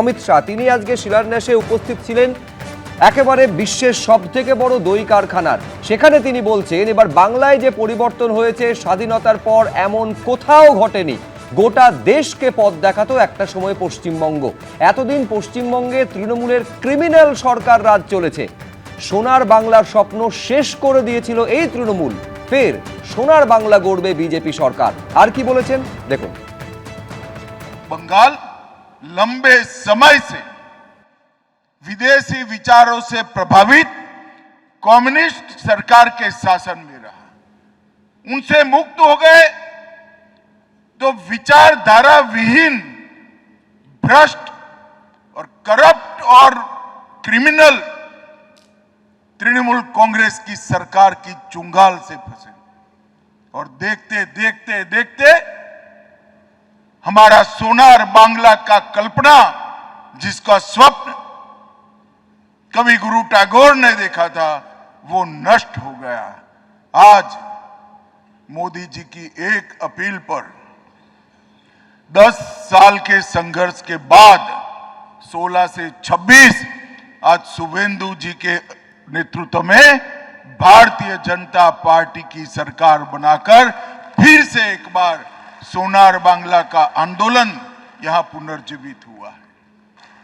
অমিত শাহ তিনি আজকে শিলান্যাসে উপস্থিত ছিলেন একেবারে বিশ্বের সবথেকে বড় দই কারখানার। সেখানে তিনি বলছেন এবার বাংলায় যে পরিবর্তন হয়েছে স্বাধীনতার পর এমন কোথাও ঘটেনি। গোটা দেশকে পথ দেখাতো একটা সময় পশ্চিমবঙ্গ। এতদিন পশ্চিমবঙ্গে তৃণমূলের ক্রিমিনাল সরকার রাজ চলেছে। সোনার বাংলার স্বপ্ন শেষ করে দিয়েছিল এই তৃণমূল। ফের সোনার বাংলা গড়বে বিজেপি সরকার। আর কি বলেছেন দেখুন। बंगाल लंबे समय से विदेशी विचारों से प्रभावित कम्युनिस्ट सरकार के शासन में रहा। उनसे मुक्त हो गए तो विचारधारा विहीन, भ्रष्ट और करप्ट और क्रिमिनल तृणमूल कांग्रेस की सरकार की चुंगाल से फंसे और देखते देखते देखते हमारा सोनार बांग्ला का कल्पना, जिसका स्वप्न कवि गुरु टैगोर ने देखा था, वो नष्ट हो गया। आज मोदी जी की एक अपील पर 10 साल के संघर्ष के बाद 16 से 26 आज शुभेंदु जी के नेतृत्व में भारतीय जनता पार्टी की सरकार बनाकर फिर से एक बार सोनार बांग्ला का आंदोलन यहां पुनर्जीवित हुआ है।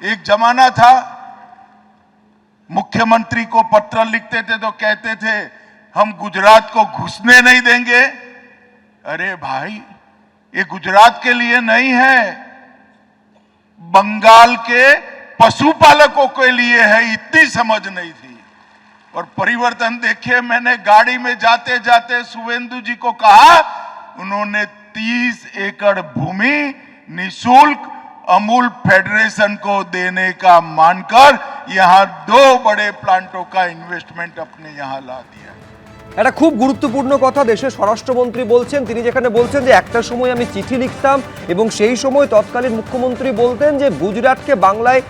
एक जमाना था मुख्यमंत्री को पत्र लिखते थे तो कहते थे हम गुजरात को घुसने नहीं देंगे। अरे भाई, ये गुजरात के लिए नहीं है, बंगाल के पशुपालकों के लिए है। इतनी समझ नहीं थी। और परिवर्तन देखिए, मैंने गाड़ी में जाते जाते शुभेंदु जी को कहा, उन्होंने 30 एकड़ भूमि निशुल्क अमूल फेडरेशन को देने का मानकर यहां 2 बड़े प्लांटों का इन्वेस्टमेंट अपने यहां ला दिया। এটা খুব গুরুত্বপূর্ণ কথা দেশের স্বরাষ্ট্রমন্ত্রী বলছেন। তিনি যেখানে বলছেন যে একটা সময় আমি চিঠি লিখতাম এবং সেই সময় তৎকালীন মুখ্যমন্ত্রী বলতেন যে গুজরাটকে বাংলায়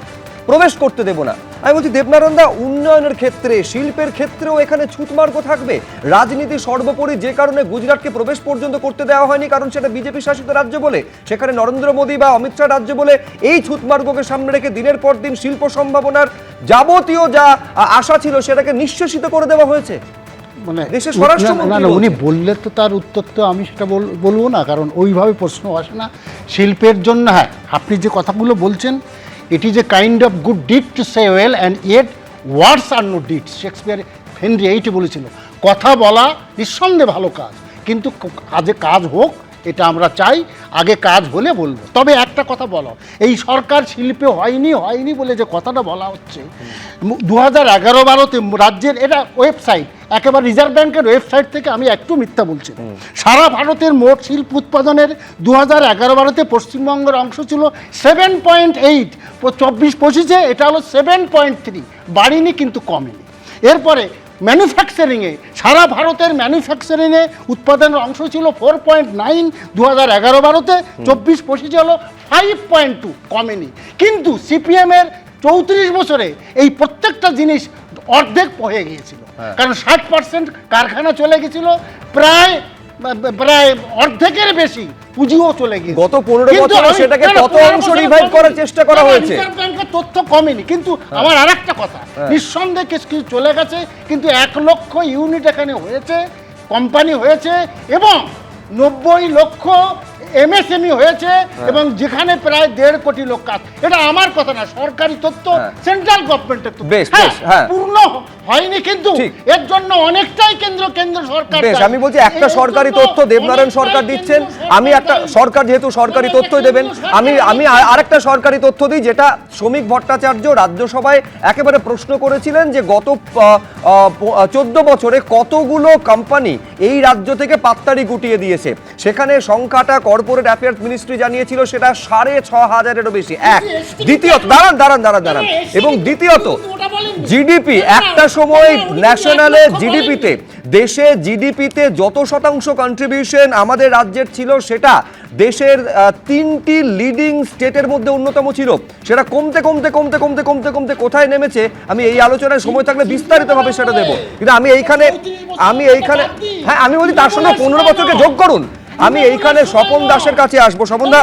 প্রবেশ করতে দেব না। আমি বলছি দেবনারায়ণ দা, উন্নয়নের ক্ষেত্রে শিল্পের ক্ষেত্রেও এখানে ছুতমার্গ থাকবে। রাজনীতি সর্বোপরি, যে কারণে গুজরাটকে প্রবেশ পর্যন্ত করতে দেওয়া হয়নি কারণ সেটা বিজেপি শাসিত রাজ্য বলে, সেখানে নরেন্দ্র মোদী বা অমিত শাহ রাজ্য বলে, এই ছুতমার্গকে সামনে রেখে দিনের পর দিন শিল্প সম্ভাবনার যাবতীয় যা আশা ছিল সেটাকে নিঃশেষিত করে দেওয়া হয়েছে। মানে দেশের স্বরাষ্ট্রমন্ত্রী উনি বললে তো তার উত্তর তো আমি সেটা বলবো না, কারণ ওইভাবে প্রশ্ন আসে না। শিল্পের জন্য হ্যাঁ, আপনি যে কথাগুলো বলছেন, it is a kind of good deed to say well and yet words are no deeds. Shakespeare Henry eight বলেছিল, কথা বলা নিঃসন্দেহে ভালো কাজ, কিন্তু আগে কাজ হোক এটা আমরা চাই। আগে কাজ হলে বলবো। তবে একটা কথা বলো, এই সরকার শিল্পে হয়নি বলে যে কথাটা বলা হচ্ছে, 2011-12-তে রাজ্যের এটা ওয়েবসাইট, একেবারে রিজার্ভ ব্যাংকের ওয়েবসাইট থেকে আমি একটু মিথ্যা বলছি। সারা ভারতের মোট শিল্প উৎপাদনের 2011-12-তে পশ্চিমবঙ্গের অংশ ছিল 7.8, 24-25-এ এটা হলো 7.3, বাড়িনি কিন্তু কমেনি। এরপরে ম্যানুফ্যাকচারিংয়ে, সারা ভারতের ম্যানুফ্যাকচারিংয়ে উৎপাদনের অংশ ছিল 4.9 2011-12-তে, 24-25-এ হলো 5.2, কমেনি। কিন্তু সিপিএমের 34 বছরে এই প্রত্যেকটা জিনিস অর্ধেক হয়ে গিয়েছিল, কারণ 60% কারখানা চলে গেছিল, প্রায় অর্ধেকের বেশি পুঁজিও চলে গিয়েছে। গত 15 বছরে সেটাকে কত অংশ রিভাইভ করার চেষ্টা করা হয়েছে। রিজার্ভ ব্যাংকের তথ্য কমেনি। কিন্তু আমার আরেকটা কথা, নিঃসন্দেহে কিছু চলে গেছে, কিন্তু 1 লক্ষ ইউনিট এখানে হয়েছে, কোম্পানি হয়েছে, এবং 90 লক্ষ এমএসএমই হয়েছে, এবং যেখানে প্রায় 1.5 কোটি লোক কাজ। এটা আমার কথা না, সরকারি তথ্য, সেন্ট্রাল গভর্নমেন্টের তথ্য। পূর্ণ হয়নি, কিন্তু এর জন্য অনেকটাই কেন্দ্র সরকার। আমি বলছি একটা সরকারি তথ্য দেবনারায়ণ সরকার দিচ্ছেন, আমি একটা সরকার যেহেতু সরকারি তথ্যই দেবেন, আমি আরেকটা সরকারি তথ্য দিই, যেটা শ্রমিক ভট্টাচার্য রাজ্যসভায় একেবারে প্রশ্ন করেছিলেন যে গত 14 বছরে কতগুলো কোম্পানি এই রাজ্য থেকে পাত্তারি গুটিয়ে দিয়েছে। সেখানে সংখ্যাটা কর্পোরেট অ্যাফেয়ার্স মিনিস্ট্রি জানিয়েছিল সেটা 6,500-এরও বেশি। দ্বিতীয়ত দাঁড়ান এবং দ্বিতীয়ত জিডিপি, একটা সময় ন্যাশনালে জিডিপিতে, দেশে জিডিপিতে যত শতাংশ কন্ট্রিবিউশন আমাদের রাজ্যের ছিল সেটা দেশের 3টি লিডিং স্টেটের মধ্যে অন্যতম ছিল। সেটা কমতে কমতে কমতে কমতে কমতে কমতে কোথায় নেমেছে আমি এই আলোচনায় সময় থাকলে বিস্তারিতভাবে সেটা দেবো। কিন্তু আমি এইখানে হ্যাঁ আমি বলি তার সঙ্গে 15 বছরকে যোগ করুন। আমি এইখানে স্বপন দাসের কাছে আসবো। স্বপন দা,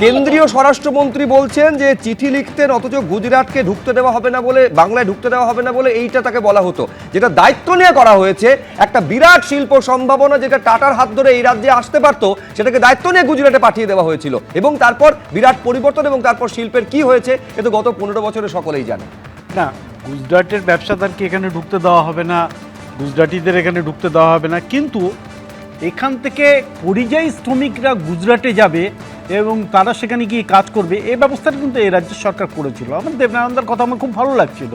কেন্দ্রীয় স্বরাষ্ট্রমন্ত্রী বলছেন যে চিঠি লিখতেন, অথচ গুজরাটকে ঢুকতে দেওয়া হবে না বলে, বাংলায় ঢুকতে দেওয়া হবে না বলে এইটা তাকে বলা হতো। যেটা দায়িত্ব নিয়ে করা হয়েছে, একটা বিরাট শিল্প সম্ভাবনা যেটা টাটার হাত ধরে এই রাজ্যে আসতে পারতো, সেটাকে দায়িত্ব নিয়ে গুজরাটে পাঠিয়ে দেওয়া হয়েছিল, এবং তারপর বিরাট পরিবর্তন, এবং তারপর শিল্পের কি হয়েছে এ তো গত 15 বছরে সকলেই জানে। না, গুজরাটের ব্যবসাদারকে এখানে ঢুকতে দেওয়া হবে না, গুজরাটিদের এখানে ঢুকতে দেওয়া হবে না, কিন্তু এখান থেকে পরিযায়ী শ্রমিকরা গুজরাটে যাবে এবং তারা সেখানে গিয়ে কাজ করবে, এই ব্যবস্থাটা কিন্তু এই রাজ্যের সরকার করেছিল। আমার দেবনানন্দার কথা আমার খুব ভালো লাগছিল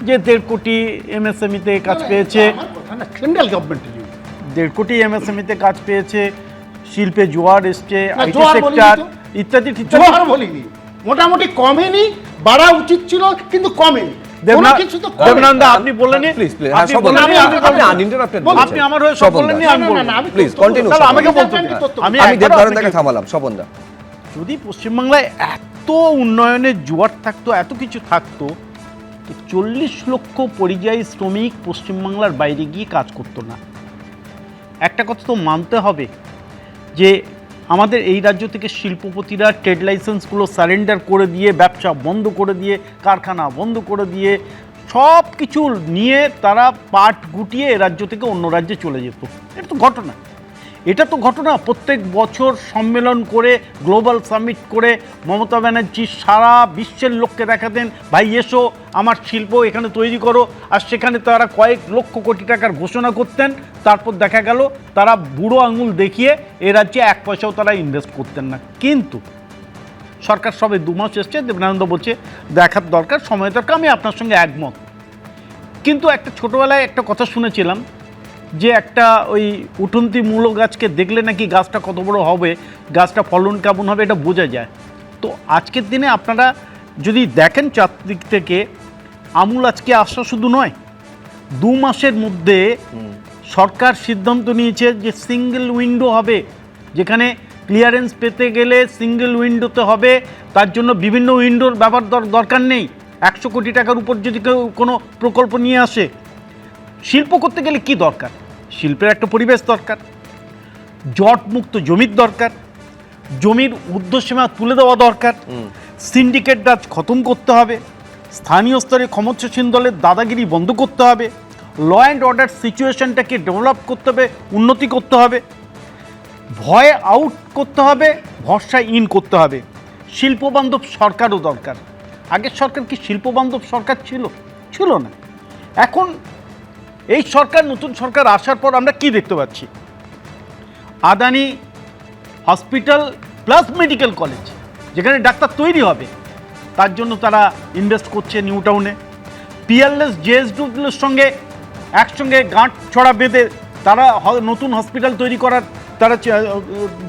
যে 1.5 কোটি এমএসএমইতে কাজ পেয়েছে, সেন্ট্রাল গভর্নমেন্ট 1.5 কোটি এমএসএমইতে কাজ পেয়েছে, শিল্পে জোয়ার এসছে, আইটি জোয়ার বলিনি সেক্টর তো। ইত্যাদি জোয়ার বলিনি, মোটামুটি কমেনি, বাড়া উচিত ছিল কিন্তু কমেনি। কোনো কিছু তো কমেনি। দেবনানন্দা আপনি বললেন, প্লিজ প্লিজ, আপনি বললেন, আপনি আনইন্টারাপ্টেড বলছেন। আপনি আমার হয়ে সব বললেন, আমি বলবো না, প্লিজ কন্টিনিউ। তাহলে আমাকে বলতে দিন। আমি একবারও দেবনানন্দাকে আপনাকে- থামালাম। স্বপনদা, যদি পশ্চিমবাংলায় এত উন্নয়নের জোয়ার থাকতো, এত কিছু থাকতো, তো 40 লক্ষ পরিযায়ী শ্রমিক পশ্চিমবাংলার বাইরে গিয়ে কাজ করতো না। একটা কথা তো মানতে হবে যে আমাদের এই রাজ্য থেকে শিল্পপতিরা ট্রেড লাইসেন্সগুলো সারেন্ডার করে দিয়ে, ব্যবসা বন্ধ করে দিয়ে, কারখানা বন্ধ করে দিয়ে, সব কিছু নিয়ে তারা পাট গুটিয়ে এ রাজ্য থেকে অন্য রাজ্যে চলে যেত। এটা তো ঘটনা, এটা তো ঘটনা। প্রত্যেক বছর সম্মেলন করে, গ্লোবাল সামিট করে মমতা ব্যানার্জি সারা বিশ্বের লোককে দেখাতেন, ভাই এসো আমার শিল্প এখানে তৈরি করো, আর সেখানে তারা কয়েক লক্ষ কোটি টাকার ঘোষণা করতেন, তারপর দেখা গেল তারা বুড়ো আঙুল দেখিয়ে এ রাজ্যে 1 পয়সাও তারা ইনভেস্ট করতেন না। কিন্তু সরকার সবে 2 মাস এসছে, দেবনানন্দ বলছে দেখার দরকার, সময় দরকার, আমি আপনার সঙ্গে একমত। কিন্তু একটা ছোটোবেলায় একটা কথা শুনেছিলাম যে একটা ওই উঠন্তি মূলো গাছকে দেখলে নাকি গাছটা কত বড় হবে, গাছটা ফলন কেমন হবে এটা বোঝা যায়। তো আজকের দিনে আপনারা যদি দেখেন চারদিক থেকে, আমূল আজকে আসা শুধু নয়, 2 মাসের মধ্যে সরকার সিদ্ধান্ত নিয়েছে যে সিঙ্গেল উইন্ডো হবে, যেখানে ক্লিয়ারেন্স পেতে গেলে সিঙ্গেল উইন্ডোতে হবে, তার জন্য বিভিন্ন উইন্ডোর ব্যবহার দরকার নেই। 100 কোটি টাকার উপর যদি কেউ কোনো প্রকল্প নিয়ে আসে, শিল্প করতে গেলে কি দরকার? শিল্পের একটা পরিবেশ দরকার, জটমুক্ত জমির দরকার, জমির ঊর্ধ্বসীমা তুলে দেওয়া দরকার, সিন্ডিকেট রাজ খতম করতে হবে, স্থানীয় স্তরে ক্ষমতাসীন দলের দাদাগিরি বন্ধ করতে হবে, ল অ্যান্ড অর্ডার সিচুয়েশনটাকে ডেভেলপ করতে হবে, উন্নতি করতে হবে, ভয় আউট করতে হবে, ভরসা ইন করতে হবে। শিল্পবান্ধব সরকারও দরকার। আগের সরকার কি শিল্পবান্ধব সরকার ছিল? ছিল না। এখন এই সরকার, নতুন সরকার আসার পর আমরা কি দেখতে পাচ্ছি? Adani hospital plus medical college, যেখানে ডাক্তার তৈরি হবে, তার জন্য তারা ইনভেস্ট করছে নিউ টাউনে। পিয়ারলেস জেএসডব্লিউর সঙ্গে একসঙ্গে গাঁট ছড়া বেঁধে তারা নতুন হসপিটাল তৈরি করার তারা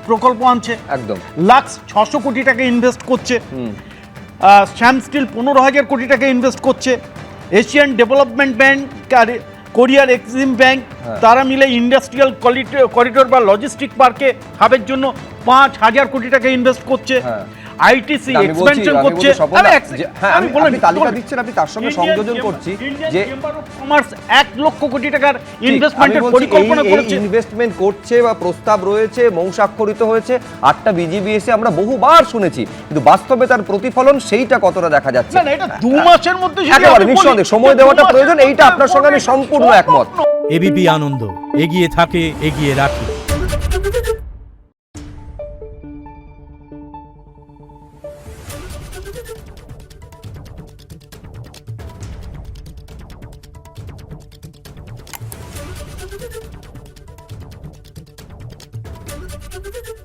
প্রকল্প আনছে। একদম লাক্স 600 কোটি টাকা ইনভেস্ট করছে, শ্যাম স্টিল 15,000 কোটি টাকা ইনভেস্ট করছে, এশিয়ান ডেভেলপমেন্ট ব্যাংক আর কোরিয়ার এক্সিম ব্যাংক তারা মিলে ইন্ডাস্ট্রিয়াল করিডোর বা লজিস্টিক পার্কে হাবের জন্য 5,000 কোটি টাকা ইনভেস্ট করছে, আইটিসি এক্সপেনশন করছে। আমি তালিকা দিচ্ছেন, আপনি তার সঙ্গে সংযোজন করছি যে কমার্স 1 লক্ষ কোটি টাকার ইনভেস্টমেন্টের পরিকল্পনা করেছে, ইনভেস্টমেন্ট করছে বা প্রস্তাব রয়েছে, মৌসাক্ষরিত হয়েছে, 8টা বিজিবিএসে আমরা বহুবার শুনেছি, কিন্তু বাস্তবে তার প্রতিফলন সেইটা কতটা দেখা যাচ্ছে? না এটা 2 মাসের মধ্যে একেবারে নিঃসন্দেহে সময় দেওয়াটা প্রয়োজন, এইটা আপনার সঙ্গে আমি সম্পূর্ণ একমত। এবিপি আনন্দ, এগিয়ে থাকে, এগিয়ে রাখে। Thank you.